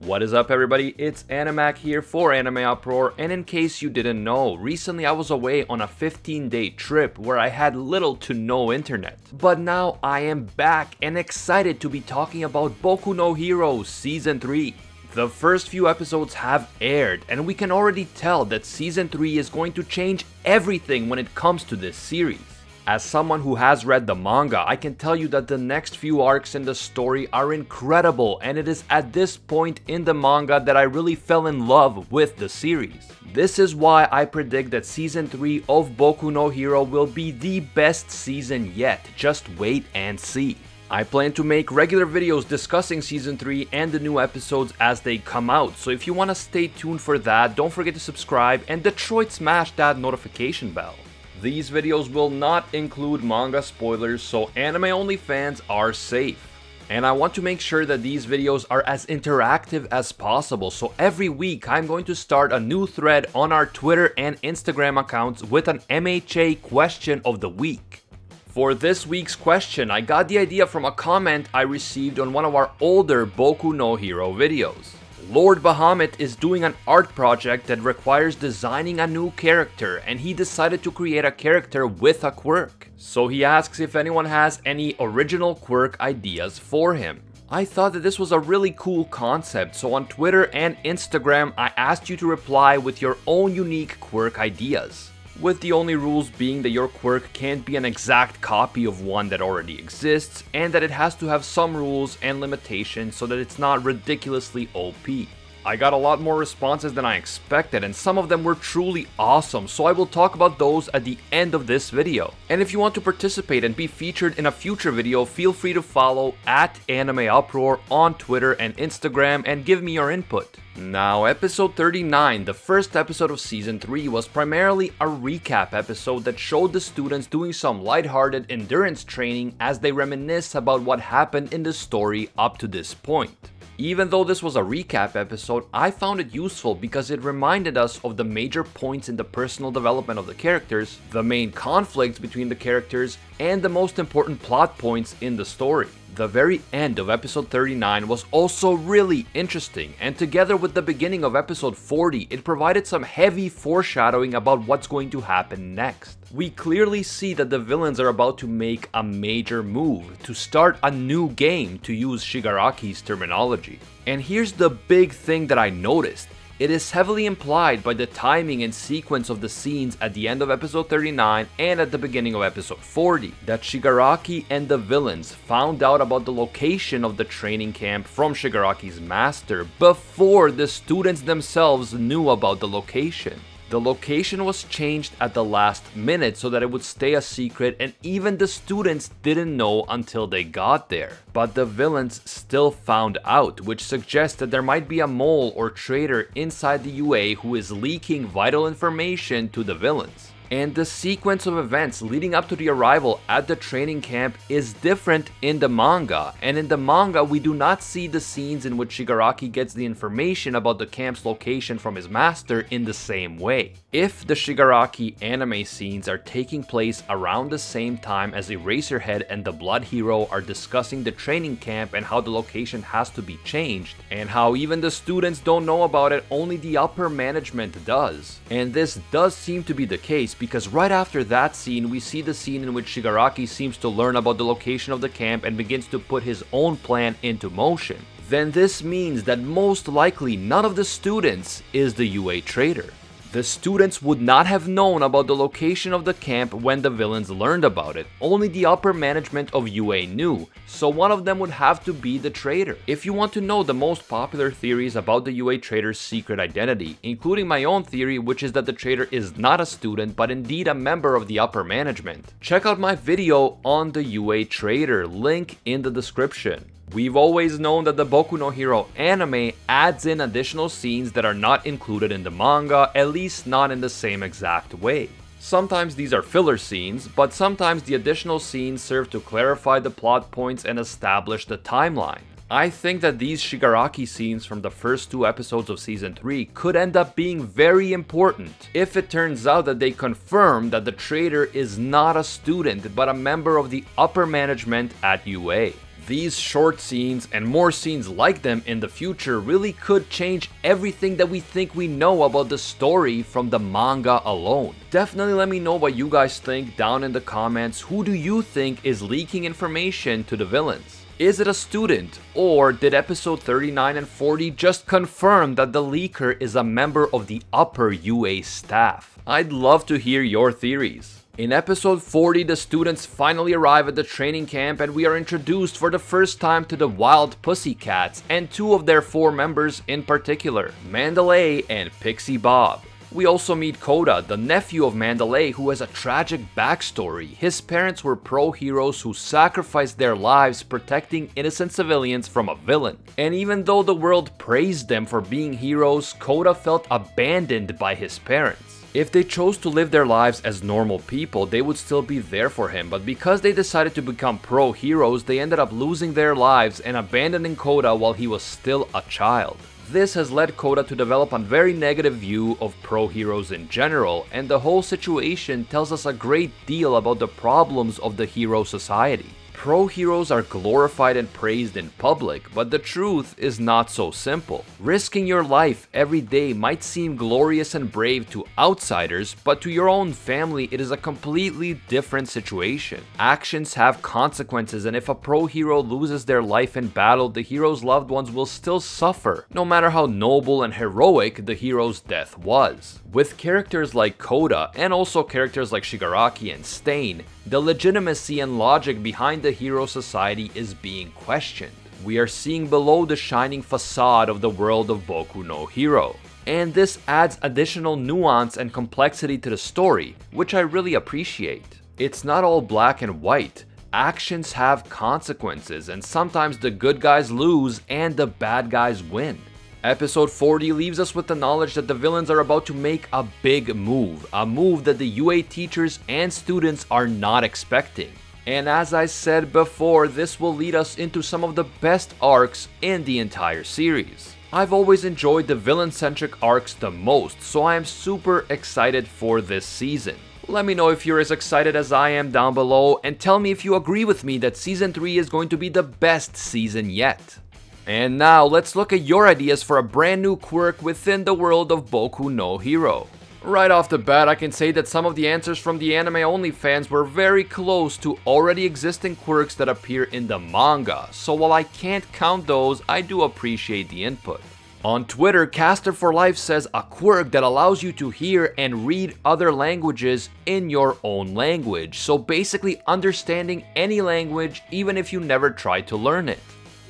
What is up everybody, it's Animac here for Anime Uproar, and in case you didn't know, recently I was away on a 15-day trip where I had little to no internet. But now I am back and excited to be talking about Boku no Hero Season 3. The first few episodes have aired, and we can already tell that Season 3 is going to change everything when it comes to this series. As someone who has read the manga, I can tell you that the next few arcs in the story are incredible, and it is at this point in the manga that I really fell in love with the series. This is why I predict that Season 3 of Boku no Hero will be the best season yet. Just wait and see. I plan to make regular videos discussing Season 3 and the new episodes as they come out, so if you want to stay tuned for that, don't forget to subscribe and Detroit smash that notification bell. These videos will not include manga spoilers, so anime-only fans are safe. And I want to make sure that these videos are as interactive as possible, so every week I'm going to start a new thread on our Twitter and Instagram accounts with an MHA question of the week. For this week's question, I got the idea from a comment I received on one of our older Boku no Hero videos. Lord Bahamut is doing an art project that requires designing a new character, and he decided to create a character with a quirk. So he asks if anyone has any original quirk ideas for him. I thought that this was a really cool concept, so on Twitter and Instagram I asked you to reply with your own unique quirk ideas. With the only rules being that your quirk can't be an exact copy of one that already exists, and that it has to have some rules and limitations so that it's not ridiculously OP. I got a lot more responses than I expected, and some of them were truly awesome, so I will talk about those at the end of this video. And if you want to participate and be featured in a future video, feel free to follow @AnimeUproar on Twitter and Instagram and give me your input. Now, episode 39, the first episode of Season 3, was primarily a recap episode that showed the students doing some lighthearted endurance training as they reminisce about what happened in the story up to this point. Even though this was a recap episode, I found it useful because it reminded us of the major points in the personal development of the characters, the main conflicts between the characters, and the most important plot points in the story. The very end of episode 39 was also really interesting, and together with the beginning of episode 40, it provided some heavy foreshadowing about what's going to happen next. We clearly see that the villains are about to make a major move, to start a new game, to use Shigaraki's terminology. And here's the big thing that I noticed. It is heavily implied by the timing and sequence of the scenes at the end of episode 39 and at the beginning of episode 40 that Shigaraki and the villains found out about the location of the training camp from Shigaraki's master before the students themselves knew about the location. The location was changed at the last minute so that it would stay a secret, and even the students didn't know until they got there. But the villains still found out, which suggests that there might be a mole or traitor inside the UA who is leaking vital information to the villains. And the sequence of events leading up to the arrival at the training camp is different in the manga, and in the manga we do not see the scenes in which Shigaraki gets the information about the camp's location from his master in the same way. If the Shigaraki anime scenes are taking place around the same time as Eraserhead and the Blood Hero are discussing the training camp and how the location has to be changed, and how even the students don't know about it, only the upper management does. And this does seem to be the case, because right after that scene we see the scene in which Shigaraki seems to learn about the location of the camp and begins to put his own plan into motion. Then this means that most likely none of the students is the UA traitor. The students would not have known about the location of the camp when the villains learned about it. Only the upper management of UA knew, so one of them would have to be the traitor. If you want to know the most popular theories about the UA traitor's secret identity, including my own theory, which is that the traitor is not a student but indeed a member of the upper management, check out my video on the UA traitor, link in the description. We've always known that the Boku no Hero anime adds in additional scenes that are not included in the manga, at least not in the same exact way. Sometimes these are filler scenes, but sometimes the additional scenes serve to clarify the plot points and establish the timeline. I think that these Shigaraki scenes from the first two episodes of Season 3 could end up being very important if it turns out that they confirm that the traitor is not a student but a member of the upper management at UA. These short scenes and more scenes like them in the future really could change everything that we think we know about the story from the manga alone. Definitely let me know what you guys think down in the comments. Who do you think is leaking information to the villains? Is it a student, or did episode 39 and 40 just confirm that the leaker is a member of the upper UA staff? I'd love to hear your theories. In episode 40, the students finally arrive at the training camp and we are introduced for the first time to the Wild Pussycats and two of their 4 members in particular, Mandalay and Pixie Bob. We also meet Koda, the nephew of Mandalay, who has a tragic backstory. His parents were pro-heroes who sacrificed their lives protecting innocent civilians from a villain. And even though the world praised them for being heroes, Koda felt abandoned by his parents. If they chose to live their lives as normal people, they would still be there for him, but because they decided to become pro-heroes, they ended up losing their lives and abandoning Koda while he was still a child. This has led Koda to develop a very negative view of pro-heroes in general, and the whole situation tells us a great deal about the problems of the hero society. Pro-heroes are glorified and praised in public, but the truth is not so simple. Risking your life every day might seem glorious and brave to outsiders, but to your own family it is a completely different situation. Actions have consequences, and if a pro-hero loses their life in battle, the hero's loved ones will still suffer, no matter how noble and heroic the hero's death was. With characters like Koda, and also characters like Shigaraki and Stain, the legitimacy and logic behind the hero society is being questioned. We are seeing below the shining facade of the world of Boku no Hero. And this adds additional nuance and complexity to the story, which I really appreciate. It's not all black and white. Actions have consequences, and sometimes the good guys lose and the bad guys win. Episode 40 leaves us with the knowledge that the villains are about to make a big move, a move that the UA teachers and students are not expecting. And as I said before, this will lead us into some of the best arcs in the entire series. I've always enjoyed the villain-centric arcs the most, so I am super excited for this season. Let me know if you're as excited as I am down below, and tell me if you agree with me that Season 3 is going to be the best season yet. And now, let's look at your ideas for a brand new quirk within the world of Boku no Hero. Right off the bat, I can say that some of the answers from the anime-only fans were very close to already existing quirks that appear in the manga, so while I can't count those, I do appreciate the input. On Twitter, Caster for Life says a quirk that allows you to hear and read other languages in your own language, so basically understanding any language even if you never tried to learn it.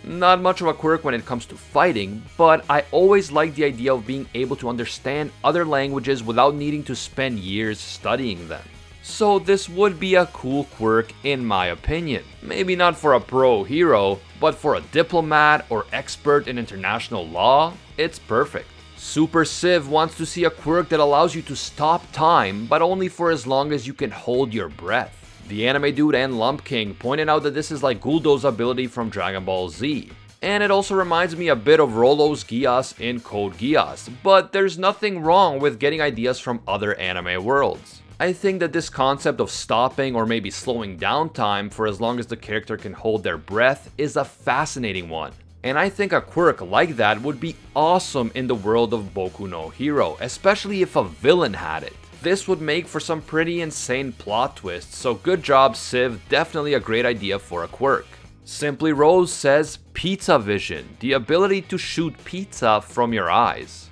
Not much of a quirk when it comes to fighting, but I always like the idea of being able to understand other languages without needing to spend years studying them. So this would be a cool quirk in my opinion. Maybe not for a pro hero, but for a diplomat or expert in international law, it's perfect. Super Civ wants to see a quirk that allows you to stop time, but only for as long as you can hold your breath. The Anime Dude and Lump King pointed out that this is like Guldo's ability from Dragon Ball Z. And it also reminds me a bit of Rollo's Geass in Code Geass, but there's nothing wrong with getting ideas from other anime worlds. I think that this concept of stopping or maybe slowing down time for as long as the character can hold their breath is a fascinating one. And I think a quirk like that would be awesome in the world of Boku no Hero, especially if a villain had it. This would make for some pretty insane plot twists, so good job Civ, definitely a great idea for a quirk. Simply Rose says Pizza Vision, the ability to shoot pizza from your eyes.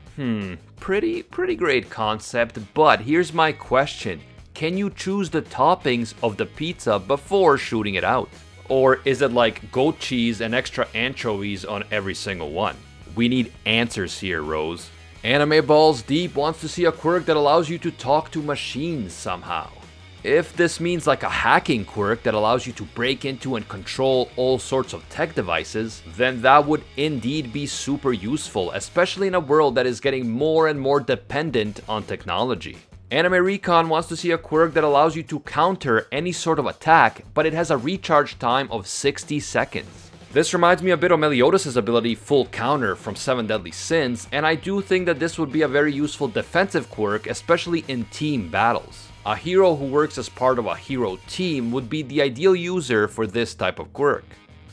Pretty great concept, but here's my question. Can you choose the toppings of the pizza before shooting it out? Or is it like goat cheese and extra anchovies on every single one? We need answers here, Rose. Anime Balls Deep wants to see a quirk that allows you to talk to machines somehow. If this means like a hacking quirk that allows you to break into and control all sorts of tech devices, then that would indeed be super useful, especially in a world that is getting more and more dependent on technology. Anime Recon wants to see a quirk that allows you to counter any sort of attack, but it has a recharge time of 60 seconds. This reminds me a bit of Meliodas' ability Full Counter from 7 Deadly Sins, and I do think that this would be a very useful defensive quirk, especially in team battles. A hero who works as part of a hero team would be the ideal user for this type of quirk.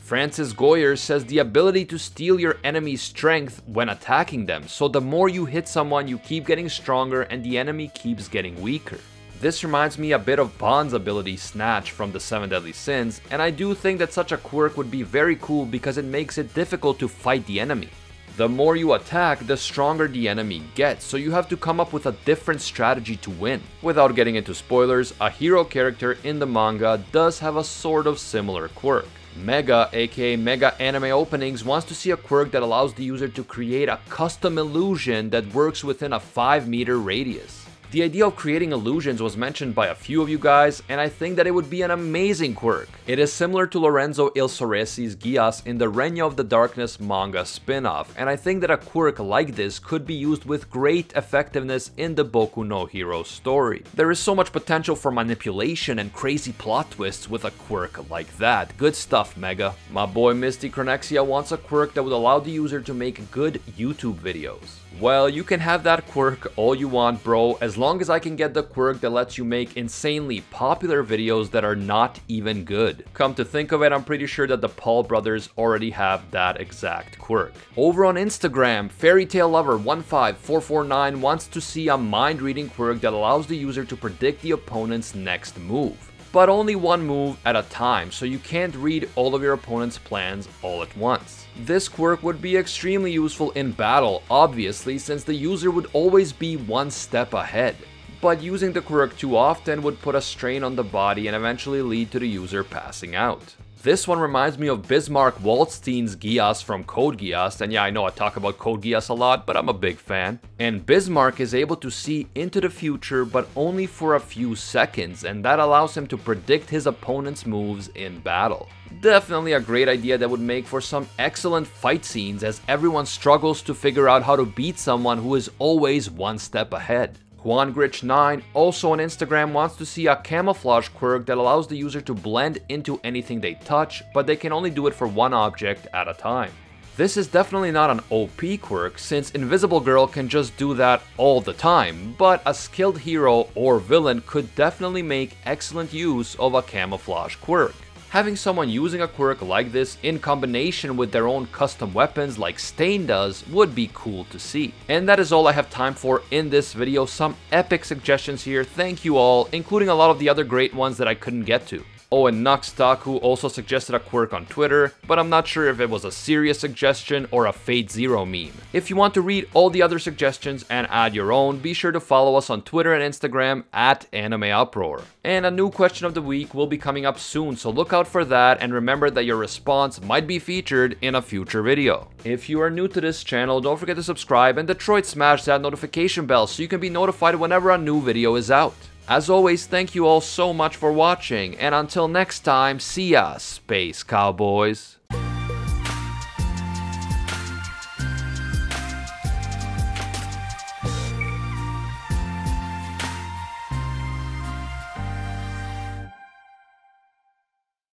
Francis Goyer says the ability to steal your enemy's strength when attacking them, so the more you hit someone you keep getting stronger and the enemy keeps getting weaker. This reminds me a bit of Bond's ability Snatch from the 7 Deadly Sins, and I do think that such a quirk would be very cool because it makes it difficult to fight the enemy. The more you attack, the stronger the enemy gets, so you have to come up with a different strategy to win. Without getting into spoilers, a hero character in the manga does have a sort of similar quirk. Mega, aka Mega Anime Openings, wants to see a quirk that allows the user to create a custom illusion that works within a 5-meter radius. The idea of creating illusions was mentioned by a few of you guys, and I think that it would be an amazing quirk. It is similar to Lorenzo Il Soresi's Gias in the Renya of the Darkness manga spin-off, and I think that a quirk like this could be used with great effectiveness in the Boku no Hero story. There is so much potential for manipulation and crazy plot twists with a quirk like that. Good stuff, Mega. My boy Misty Chronexia wants a quirk that would allow the user to make good YouTube videos. Well, you can have that quirk all you want, bro, as long as I can get the quirk that lets you make insanely popular videos that are not even good. Come to think of it, I'm pretty sure that the Paul brothers already have that exact quirk. Over on Instagram, Fairytale Lover 15449 wants to see a mind-reading quirk that allows the user to predict the opponent's next move. But only one move at a time, so you can't read all of your opponent's plans all at once. This quirk would be extremely useful in battle, obviously, since the user would always be one step ahead. But using the quirk too often would put a strain on the body and eventually lead to the user passing out. This one reminds me of Bismarck Waldstein's Gias from Code Geass, and yeah, I know I talk about Code Geass a lot, but I'm a big fan. And Bismarck is able to see into the future, but only for a few seconds, and that allows him to predict his opponent's moves in battle. Definitely a great idea that would make for some excellent fight scenes, as everyone struggles to figure out how to beat someone who is always one step ahead. JuanGrich9, also on Instagram, wants to see a camouflage quirk that allows the user to blend into anything they touch, but they can only do it for one object at a time. This is definitely not an OP quirk, since Invisible Girl can just do that all the time, but a skilled hero or villain could definitely make excellent use of a camouflage quirk. Having someone using a quirk like this in combination with their own custom weapons like Stain does would be cool to see. And that is all I have time for in this video. Some epic suggestions here, thank you all, including a lot of the other great ones that I couldn't get to. Oh, and Nuxtaku also suggested a quirk on Twitter, but I'm not sure if it was a serious suggestion or a Fate Zero meme. If you want to read all the other suggestions and add your own, be sure to follow us on Twitter and Instagram at AnimeUproar. And a new question of the week will be coming up soon, so look out for that and remember that your response might be featured in a future video. If you are new to this channel, don't forget to subscribe and Detroit smash that notification bell so you can be notified whenever a new video is out. As always, thank you all so much for watching, and until next time, see ya, Space Cowboys.